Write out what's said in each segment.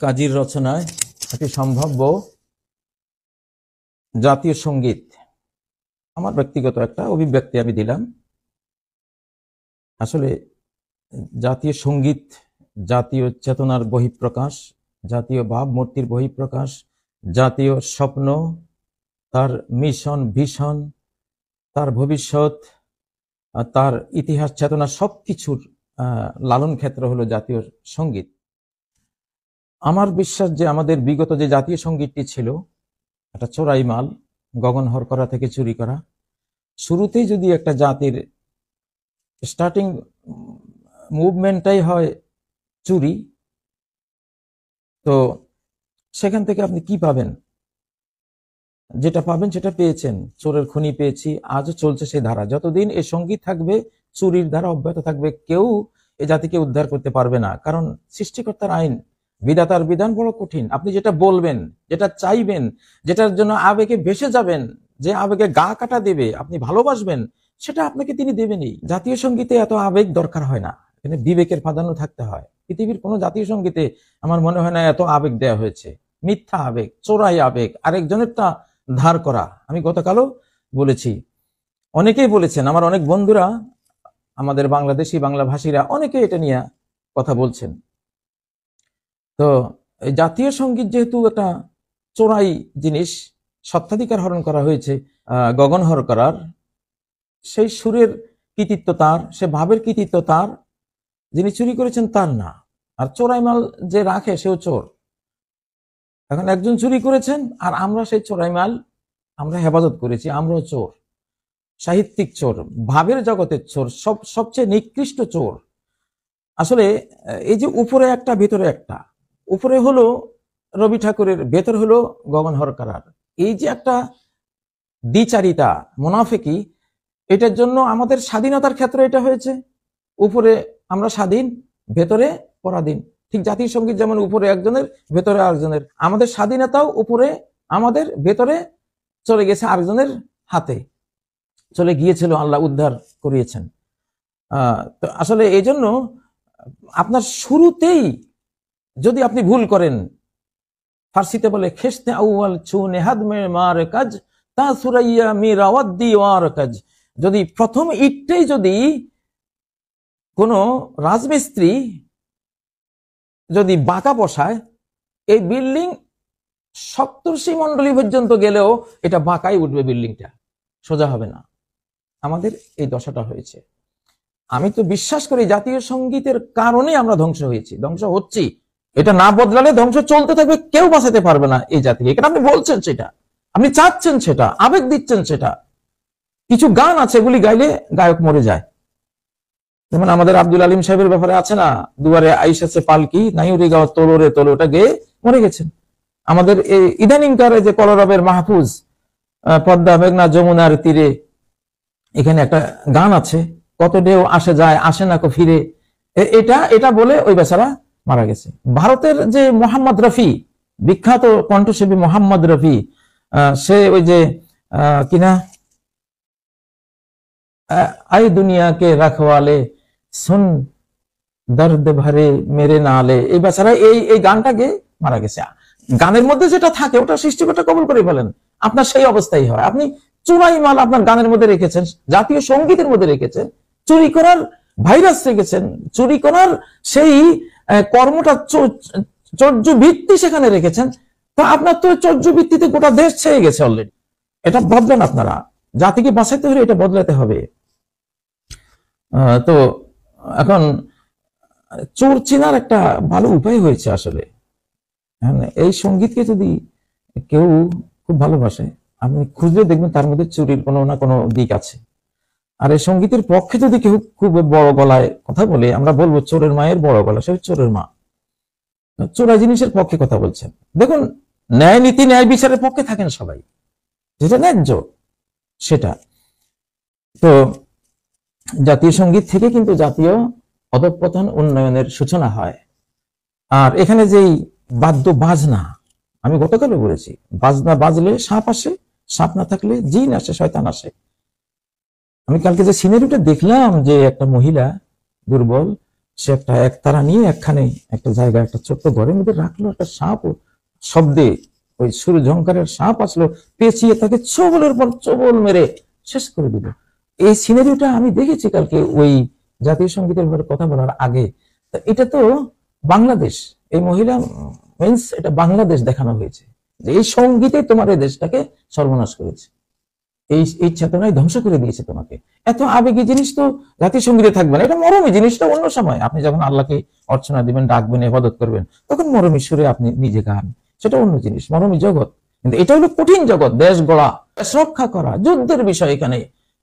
কাজীর রচনায় একটি সম্ভাব্য জাতীয় সঙ্গীত। আমার ব্যক্তিগত একটা অভিব্যক্তি আমি দিলাম। আসলে জাতীয় সঙ্গীত জাতীয় চেতনার বহিঃপ্রকাশ, জাতীয় ভাবমূর্তির বহিঃপ্রকাশ, জাতীয় স্বপ্ন, তার মিশন, ভিশন, তার ভবিষ্যৎ, তার ইতিহাস, চেতনা, সবকিছুর লালন ক্ষেত্র হলো জাতীয় সঙ্গীত। আমার বিশ্বাস যে আমাদের বিগত যে জাতীয় সঙ্গীতটি ছিল একটা চোরাই মাল, গগন হরকরা থেকে চুরি করা। শুরুতেই যদি একটা জাতির স্টার্টিং মুভমেন্টটাই হয় চুরি, তো সেখান থেকে আপনি কি পাবেন? যেটা পাবেন সেটা পেয়েছেন, চোরের খনি পেয়েছি, আজও চলছে সেই ধারা। যতদিন এই সঙ্গীত থাকবে, চুরির ধারা অব্যাহত থাকবে। কেউ এ জাতিকে উদ্ধার করতে পারবে না, কারণ সৃষ্টিকর্তার আইন, বিধাতার বিধান বড় কঠিন। আপনি যেটা বলবেন, যেটা চাইবেন, যেটার জন্য আবেগে ভেসে যাবেন, যে আবেগে গা কাটা দেবে, আপনি ভালোবাসবেন, সেটা আপনাকে তিনি দেবেনই। জাতীয় সঙ্গীতে এত আবেগ দরকার হয় না, এখানে বিবেকের প্রাধান্য থাকতে হয়। পৃথিবীর কোনো জাতীয় সঙ্গীতে আমার মনে হয় না এত আবেগ দেওয়া হয়েছে। মিথ্যা আবেগ, চোরাই আবেগ, আরেকজনেরটা ধার করা। আমি গতকালও বলেছি, অনেকেই বলেছেন, আমার অনেক বন্ধুরা, আমাদের বাংলাদেশি বাংলা ভাষীরা অনেকে এটা নিয়ে কথা বলছেন। তো এই জাতীয় সঙ্গীত যেহেতু একটা চোরাই জিনিস, স্বত্বাধিকার হরণ করা হয়েছে গগন হরকরার, সেই সুরের কৃতিত্ব তার, সে ভাবের কৃতিত্ব তার, যিনি চুরি করেছেন তার না। আর চোরাই মাল যে রাখে সেও চোর। এখন একজন চুরি করেছেন আর আমরা সেই চোরাই মাল আমরা হেফাজত করেছি, আমরাও চোর, সাহিত্যিক চোর, ভাবের জগতের চোর, সবচেয়ে নিকৃষ্ট চোর। আসলে এই যে উপরে একটা ভেতরে একটা, উপরে হলো রবি ঠাকুরের, ভেতর হলো গগন হরকরার, এই যে একটা দ্বিচারিতা, মুনাফিকি, এটার জন্য আমাদের স্বাধীনতার ক্ষেত্রে এটা হয়েছে। উপরে আমরা স্বাধীন, ভেতরে পরাধীন। ঠিক জাতীয় সঙ্গীত যেমন উপরে একজনের, ভেতরে আরেকজনের, আমাদের স্বাধীনতাও উপরে আমাদের, ভেতরে চলে গেছে আরেকজনের হাতে, চলে গিয়েছিল, আল্লাহ উদ্ধার করিয়েছেন। তো আসলে এই জন্য আপনার শুরুতেই যদি আপনি ভুল করেন, ফার্সিতে বলে খেসতে আউয়াল ছু নেহাদ মে মার কাজ তা সুরাইয়া মিরাওয়াদ্দি ওয়ার কাজ। যদি প্রথম ইটটাই যদি কোনো রাজমিস্ত্রি যদি বাঁকা বসায়, এই বিল্ডিং সপ্তর্ষি মন্ডলী পর্যন্ত গেলেও এটা বাঁকাই উঠবে, বিল্ডিংটা সোজা হবে না। আমাদের এই দশাটা হয়েছে। আমি তো বিশ্বাস করি জাতীয় সঙ্গীতের কারণে আমরা ধ্বংস হয়েছি, ধ্বংস হচ্ছি। এটা না বদলালে ধ্বংস চলতে থাকবে, কেউ বাঁচাতে পারবে না এই জাতিকে। এটা আপনি বলছেন, সেটা আপনি চাচ্ছেন, সেটা আবেগ দিচ্ছেন। সেটা কিছু গান আছে, এগুলি গাইলে গায়ক মরে যায়। যেমন আমাদের আব্দুল আলিম সাহেবের ব্যাপারে আছে না, দুয়ারে আইসাছে পালকি নাইউরি গাওয়া তোলোরে তোলো, ওটা গেয়ে মরে গেছেন। আমাদের এই ইদানিংকার যে কলরবের মাহফুজ, পদ্মা মেঘনা যমুনার তীরে, এখানে একটা গান আছে, কত ঢেউ আসে যায় আসে না কো ফিরে, এটা বলে ওই বেচারা মারা গেছে। ভারতের যে মোহাম্মদ রফি, বিখ্যাত কণ্ঠশিল্পী মোহাম্মদ রফি, সে ওই যে কিনা আই দুনিয়াকে রাখওয়ালে সুন দর্দ ভরে মেরে নালে, এই বেচারা এই গানটাকে মারা গেছে। গানের মধ্যে যেটা থাকে ওটা সৃষ্টিকর্তা কবুল করে ফেলেন, আপনার সেই অবস্থাই হয়। আপনি চোরাই মাল আপনার গানের মধ্যে রেখেছেন, জাতীয় সঙ্গীতের মধ্যে রেখেছেন, চুরি করার ভাইরাস রেখেছেন, চুরি করার সেই কর্মটা চর্য ভিত্তি সেখানে রেখেছেন। তো আপনার তো চর্য ভিত্তিতে গোটা দেশ ছেয়ে গেছে অলরেডি। এটা বদলেন আপনারা, জাতিকে বাঁচাইতে হলে এটা বদলাতে হবে। তো এখন চোর চেনার একটা ভালো উপায় হয়েছে আসলে। এই সঙ্গীতকে যদি কেউ খুব ভালোবাসে, আপনি খুঁজলে দেখবেন তার মধ্যে চুরির কোনো না কোনো দিক আছে। আর এই সঙ্গীতের পক্ষে যদি কেউ খুব বড় গলায় কথা বলে, আমরা বলবো চোরের মায়ের বড় গলা, সে চোরের মা। চোরা জিনিসের পক্ষে কথা বলছেন। দেখুন, ন্যায় নীতি ন্যায় বিচারের পক্ষে থাকেন সবাই, যেটা ন্যায্য সেটা। তো জাতীয় সঙ্গীত থেকে কিন্তু জাতীয় অধঃপতন উন্নয়নের সূচনা হয়। আর এখানে যেই বাদ্য বাজনা, আমি গতকালও বলেছি, বাজনা বাজলে সাপ আসে, সাপ না থাকলে জিন আসে, শয়তান আসে। আমি কালকে যে সিনারিটা দেখলাম, যে একটা মহিলা দুর্বল, সে একটা একতারা নিয়ে একখানে একটা জায়গায় একটা ছোট্ট ঘরের মধ্যে রাখলো, একটা সাপ শব্দে ওই সুর ঝংকারের সাপ আসলো, পেঁচিয়ে তাকে ছোবলের পর ছোবল মেরে শেষ করে দিল। এই সিনারিওটা আমি দেখেছি কালকে ওই জাতীয় সঙ্গীতের ব্যাপারে কথা বলার আগে। এটা তো বাংলাদেশ, এই মহিলা মিন্স এটা বাংলাদেশ দেখানো হয়েছে যে এই সঙ্গীতে তোমার এই দেশটাকে সর্বনাশ করেছে, এই চেতনায় ধ্বংস করে দিয়েছে তোমাকে। এত আবেগী জিনিস তো জাতীয় সঙ্গীতে থাকবে না, এটা মরমী জিনিসটা অন্য সময় আপনি যখন আল্লাহকে অর্চনা দিবেন, ডাকবেন, ইবাদত করবেন, তখন মরমী সুরে আপনি নিজে গান, সেটা অন্য জিনিস, মরমী জগৎ। কিন্তু এটা হলো কঠিন জগৎ, দেশ গড়া, দেশ রক্ষা করা, যুদ্ধের বিষয়,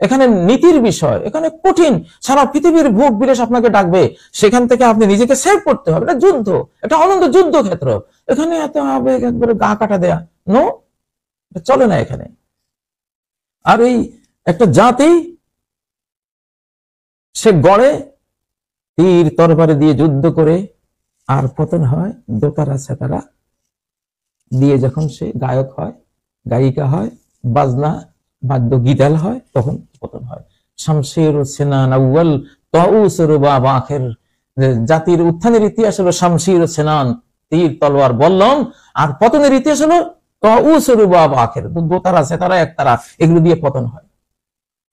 এখানে নীতির বিষয়, এখানে কঠিন। সারা পৃথিবীর ভোগ বিলাস আপনাকে ডাকবে, সেখান থেকে আপনি নিজেকে সেভ করতে হবে। এটা যুদ্ধ, এটা অনন্ত যুদ্ধ ক্ষেত্র। এখানে এত আবেগ একবারে গা কাটা দেয়া নো, চলে না এখানে। আর এই একটা জাতি সে গড়ে তীর তরবারি দিয়ে যুদ্ধ করে, আর পতন হয় দোতারা সেতারা দিয়ে। যখন সে গায়ক হয়, গায়িকা হয়, বাজনা বাদ্য গীতাল হয়, তখন পতন হয়। শামশির সেনান আউয়াল তাউস রুবাব আখির। জাতির উত্থানের ইতিহাস হলো শামশির সেনান, তীর তলোয়ার বল্লম, আর পতনের ইতিহাস হলো তাউস রুবাব আখির, দোতারা সেতারা একতারা, এগুলো দিয়ে পতন হয়।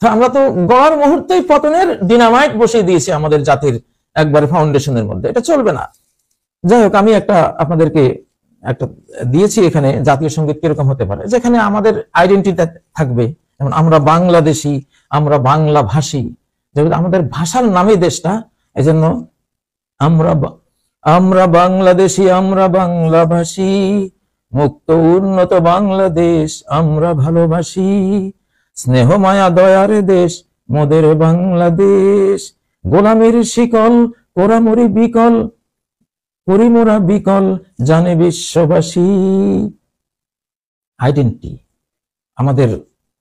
আমরা তো গড়ার মুহূর্তেই পতনের ডিনামাইট বসিয়ে দিয়েছি আমাদের জাতির একবারে ফাউন্ডেশনের মধ্যে, এটা চলবে না। যাই হোক, আমি আপনাদেরকে একটা দিয়েছি এখানে জাতীয় সঙ্গীত কিরকম হতে পারে, যেখানে আমাদের আইডেন্টিটি থাকবে। যেমন আমরা বাংলাদেশি, আমরা বাংলা ভাষী, যেহেতু আমাদের ভাষার নামে দেশটা, এই জন্য আমরা বাংলাদেশি, আমরা বাংলা ভাষী, মুক্ত উন্নত বাংলাদেশ আমরা ভালোবাসি, স্নেহ মায়া দয়ার দেশ মোদের বাংলাদেশ, গোলামের শিকল কোরামরি বিকল, পরিমোরা বিকল জানে বিশ্ববাসী। আইডেন্টি, আমাদের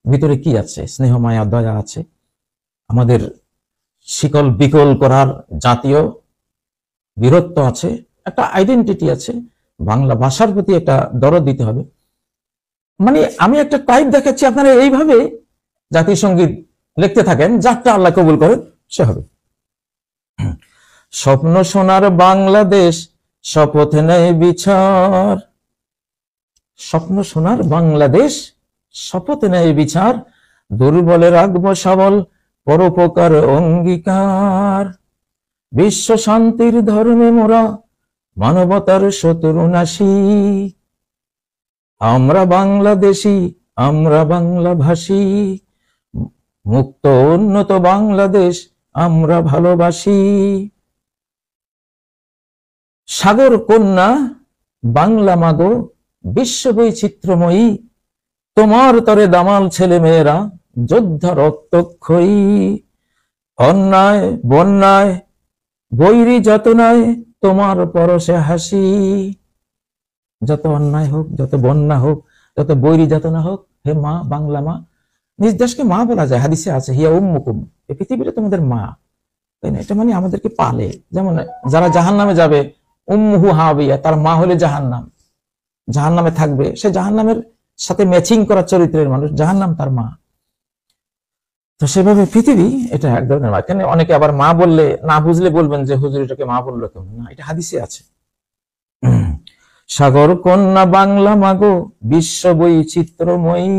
ভিতরে কি আছে? স্নেহ মায়া দয়া আছে, আমাদের শিকল বিকল করার জাতীয় বীরত্ব আছে, একটা আইডেন্টিটি আছে, বাংলা ভাষার প্রতি একটা দরদ দিতে হবে। মানে আমি একটা টাইপ দেখাচ্ছি, আপনারা এইভাবে জাতীয় সঙ্গীত লিখতে থাকেন, যারটা আল্লাহ কবুল করেন সে হবে। স্বপ্ন সোনার বাংলাদেশ শপথ নেয় বিচার, স্বপ্ন সোনার বাংলাদেশ শপথ নেয় বিচার, দুর্বলে রাখবো সবল পরোপকার অঙ্গীকার, বিশ্ব শান্তির ধর্মে মোরা মানবতার শত্রু নাশী, আমরা বাংলাদেশি, আমরা বাংলা ভাষী, মুক্ত উন্নত বাংলাদেশ আমরা ভালোবাসি। সাগর কন্যা বাংলা মাগো বিশ্ব বৈচিত্র্যময়ী, তোমার তরে দামাল ছেলে মেয়েরা যোদ্ধা রক্তক্ষয়ী, অন্যায় বন্যায় বৈরী যাতনায় তোমার পরশে হাসি। যত অন্যায় হোক, যত বন্যা হোক, যত বৈরী যাতনা হোক, হে মা, বাংলা মা, নিজ দেশকে মা বলা যায়, হাদিসে আছে হিয়া উম্মুকুম, এই পৃথিবীটা তোমাদের মা, তাই না? এটা মানে আমাদেরকে পালে। যেমন যারা জাহান্নামে যাবে, উম্মুহু হাবিয়া, তার মা হলে জাহান্নাম, জাহান্নামে থাকবে, সে জাহান্নামের সাথে ম্যাচিং করা চরিত্রের মানুষ, জাহান্নাম তার মা। তো সেভাবে পৃথিবী এটা এক ধরনের মা। এখানে অনেকে আবার মা বললে না বুঝলে বলবেন যে হুজুর এটাকে মা বললো কেমন, না, এটা হাদিসে আছে। সাগর কন্যা বাংলা মাগো বিশ্ব বৈচিত্র্যময়ী,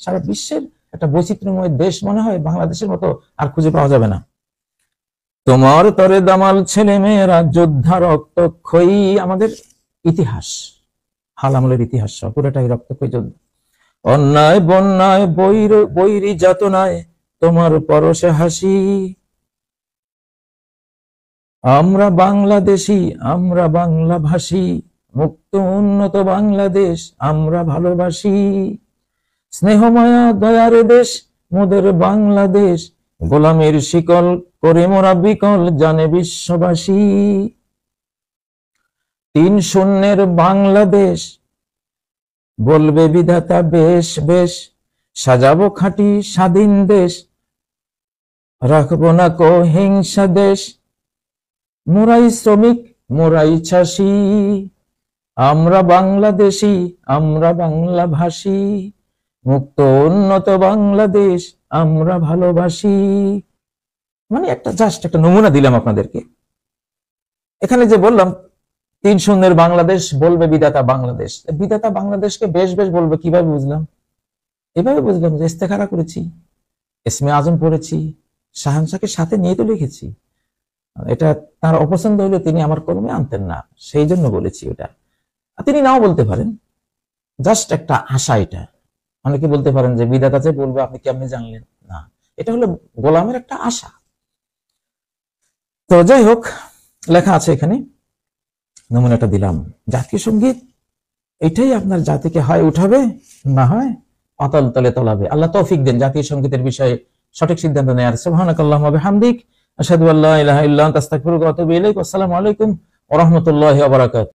সারা বিশ্বের একটা বৈচিত্র্যময় দেশ মনে হয় বাংলাদেশের মতো আর খুঁজে পাওয়া যাবে না। তোমার তরে দামাল ছেলে মেয়েরা যোদ্ধা রক্তক্ষয়ী, আমাদের ইতিহাস, হাল আমলের ইতিহাস পুরোটাই রক্তক্ষয়ী যুদ্ধ। অন্যায় বন্যায় বৈরী যাতনায় তোমার পরশে হাসি, আমরা বাংলাদেশি, আমরা বাংলা ভাষী, মুক্ত উন্নত বাংলাদেশ আমরা ভালোবাসি, স্নেহ মায়া দয়ার দেশ মোদের বাংলাদেশ, গোলামের শিকল করে মোরা বিকল জানে বিশ্ববাসী। ৩-০ বাংলাদেশ বলবে বিধাতা বেশ বেশ, সাজাবো খাঁটি স্বাধীন দেশ, রাখবো না কো হিংসা দেশ, মোরাই শ্রমিক মোরাই চাষী, আমরা বাংলাদেশি, আমরা বাংলা ভাষী, মুক্ত উন্নত বাংলাদেশ আমরা ভালোবাসি। মানে একটা জাস্ট একটা নমুনা দিলাম আপনাদেরকে। এখানে যে বললাম 3-0 বাংলাদেশ বলবে বিধাতা বাংলাদেশ, বিধাতা বাংলাদেশকে বেশ বেশ বলবে কিভাবে বুঝলাম? এভাবে বুঝলাম যে ইস্তেখারা করেছি, ইসমে আজম পড়েছি, শাহানশাহকে সাথে নিয়ে তো লিখেছি। এটা তার অপছন্দ হলে তিনি আমার কলমে আনতেন না, সেই জন্য বলেছি ওটা। তিনি নাও বলতে পারেন, জাস্ট একটা আশা এটা। অনেকে বলতে পারেন যে বিধাতা যে বলবে আপনি কেমনে জানলেন? না, এটা হলো গোলামের একটা আশা। তো যাই হোক, লেখা আছে এখানে, নমুনাটা দিলাম। জাতীয় সঙ্গীত এটাই আপনার জাতিকে হয় উঠাবে, না হয় অতল তলে তলাবে। আল্লাহ তৌফিক দেন জাতীয় সঙ্গীতের বিষয়ে সঠিক সিদ্ধান্ত নেয়ার। সুবহানাকাল্লাহুম্মা ওয়া বিহামদিক, আশহাদু আল্লা ইলাহা ইল্লা আনতা আস্তাগফিরুকা ওয়া আতুবু ইলাইক। আসসালামু আলাইকুম ওয়া রাহমাতুল্লাহি ওয়া বারাকাতুহু।